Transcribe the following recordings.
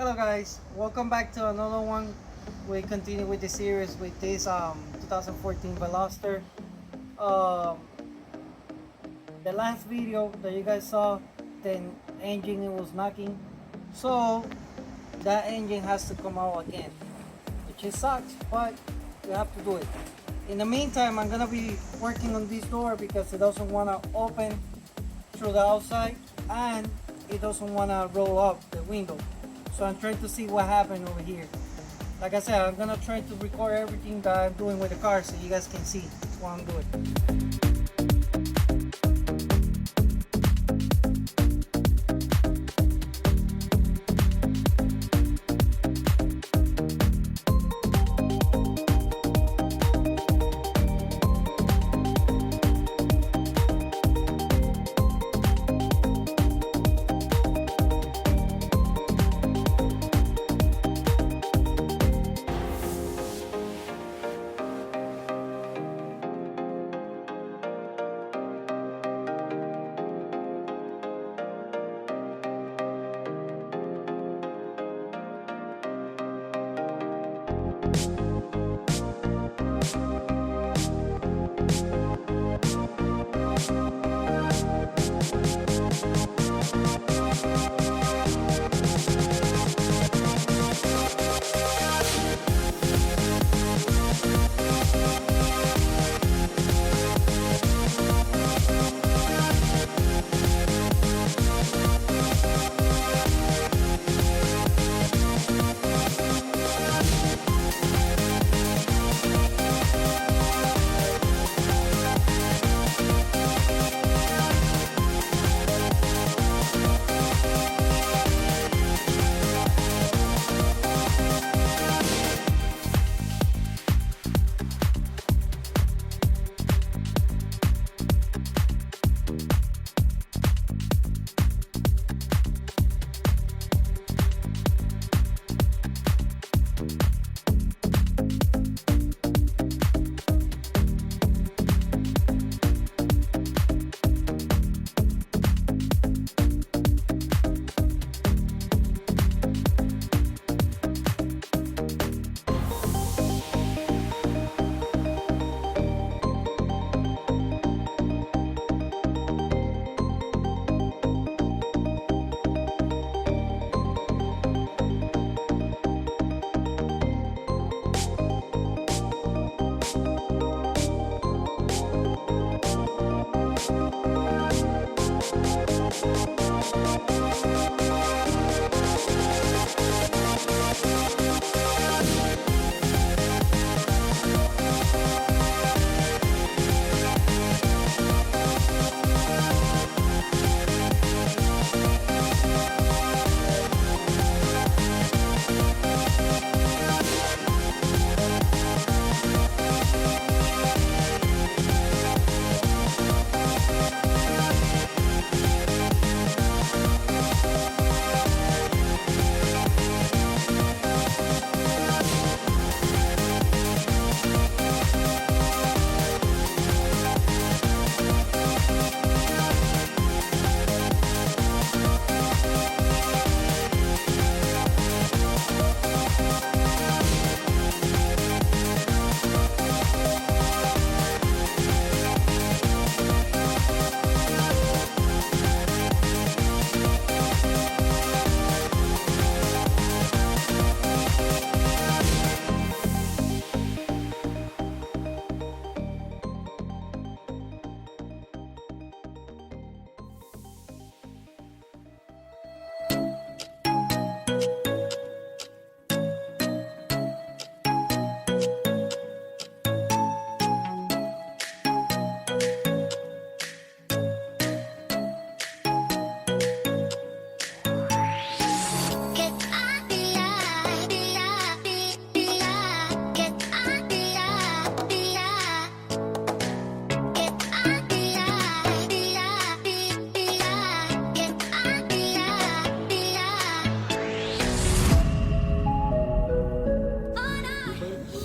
Hello guys, welcome back to another one. We continue with the series with this 2014 Veloster. Um, the last video that you guys saw, the engine it was knocking, so that engine has to come out again, which is sucks, but we have to do it. In the meantime, I'm gonna be working on this door because it doesn't wanna open through the outside and it doesn't wanna roll up the window. So I'm trying to see what happened over here. Like I said, I'm gonna try to record everything that I'm doing with the car so you guys can see what I'm doing.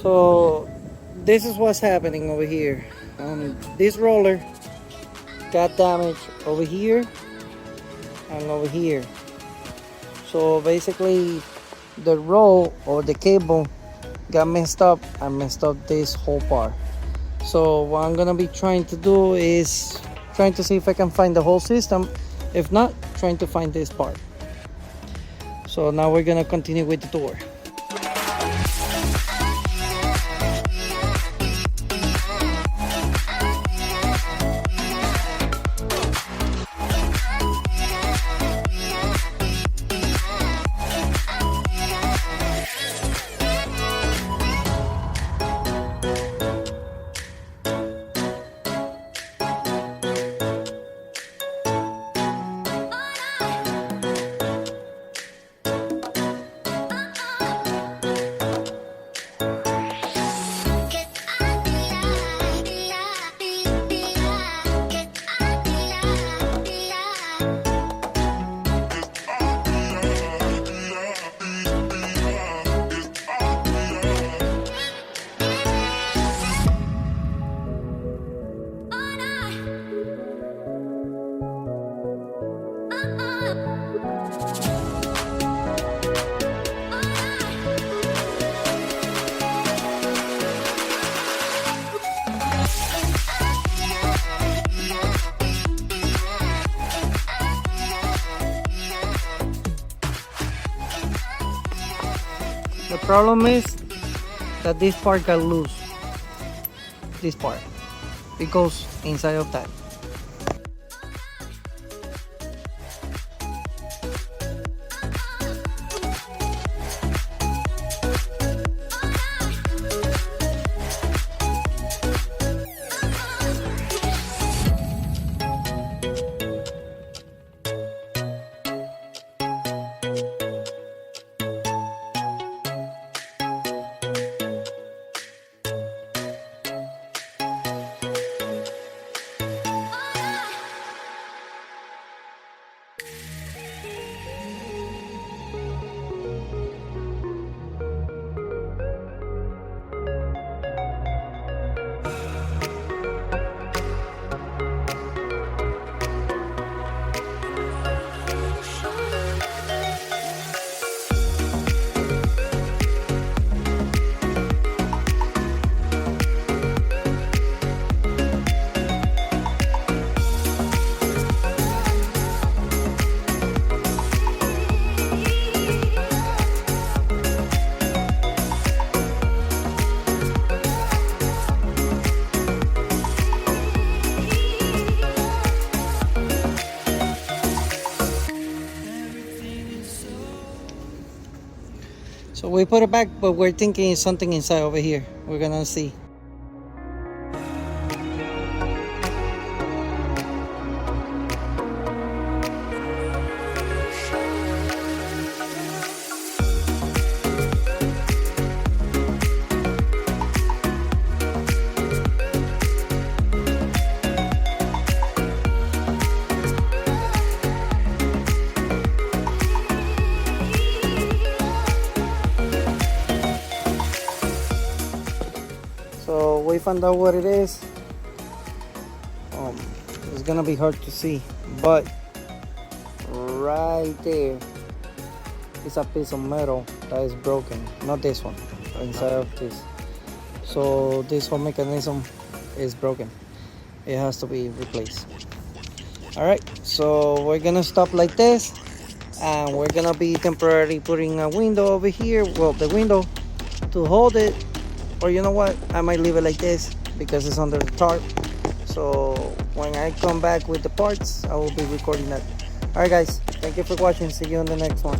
So this is what's happening over here. This roller got damaged over here and over here. So basically the roll or the cable got messed up. I messed up this whole part. So what I'm gonna be trying to do is trying to see if I can find the whole system. If not, trying to find this part. So now we're gonna continue with the tour. The problem is that this part got loose. This part. It goes inside of that. So we put it back, but we're thinking it's something inside over here. We're gonna see. So we found out what it is. It's gonna be hard to see, but right there is a piece of metal that is broken. Not this one, inside of this. So this whole mechanism is broken. It has to be replaced. All right, so we're gonna stop like this, and we're gonna be temporarily putting a window over here. Well, the window to hold it. Or you know what, I might leave it like this because it's under the tarp. So when I come back with the parts, I will be recording that. Alright guys, thank you for watching. See you on the next one.